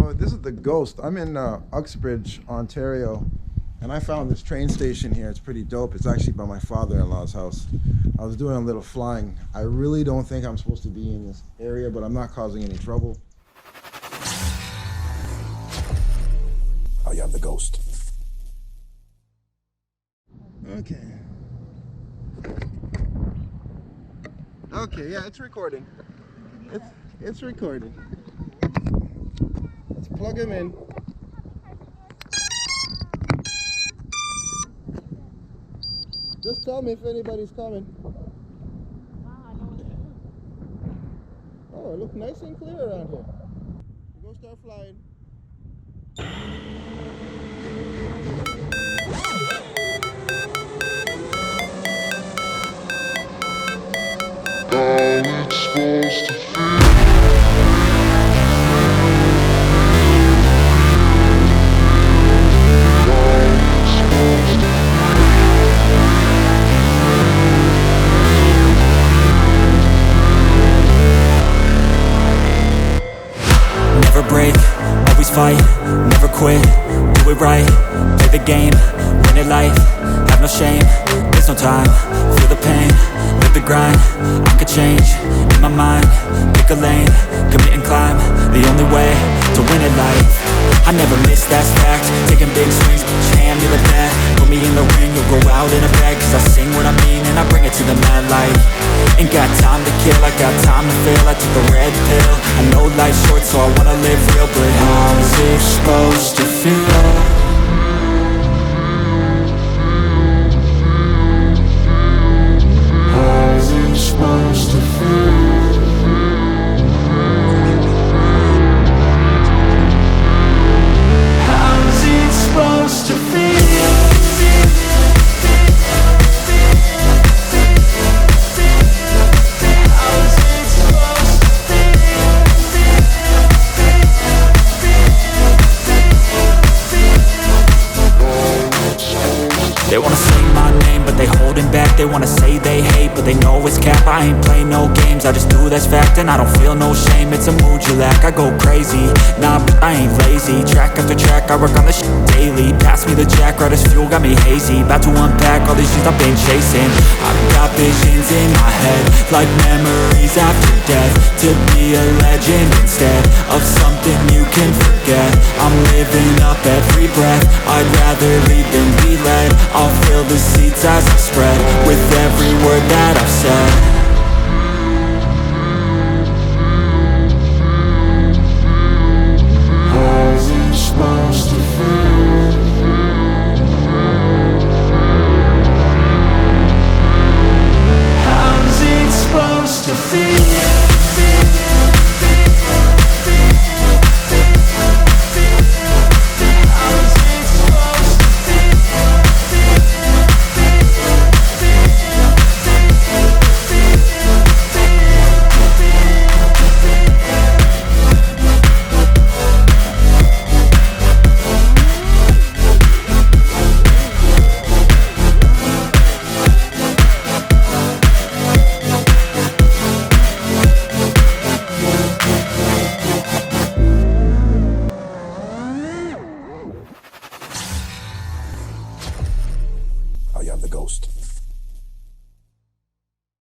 So this is the Ghost. I'm in Uxbridge, Ontario, and I found this train station here. It's pretty dope. It's actually by my father-in-law's house. I was doing a little flying. I really don't think I'm supposed to be in this area, but I'm not causing any trouble. Oh, you have the Ghost. Okay. Okay, yeah, it's recording. It's recording. Let's plug him in. Just tell me if anybody's coming. Oh, it looks nice and clear around here. We'll go start flying. How it's supposed to feel. Never break, always fight, never quit, do it right, play the game, win it life, have no shame, there's no time, feel the pain, live the grind, I could change, in my mind, pick a lane, commit and climb, the only way to win it life. I never miss, that's fact, taking big swings, put your hand to the bat, put me in the ring, you'll go out in a bag, cause I sing what I mean and I bring it to the mad light. Ain't got time to kill, I got time to feel, I took the red pill, I know life's short so I wanna live real, but how is it supposed to feel? Supposed to feel. How's it supposed to feel? How's it supposed to feel? They wanna say my name, but they holding back. They wanna say they hate, but they know it's cap. I ain't play no games, I just do that's fact. And I don't feel no shame, it's a mood you lack. I go crazy, nah, but I ain't lazy. Track after track, I work on this shit daily. Pass me the jack, right as fuel, got me hazy. About to unpack all these things I've been chasing. I've got visions in my head, like memories after death. To be a legend instead of something you can forget. I'm living up every breath, I'd rather lead than be led. I'll fill the seats as I spread with every word that I've said.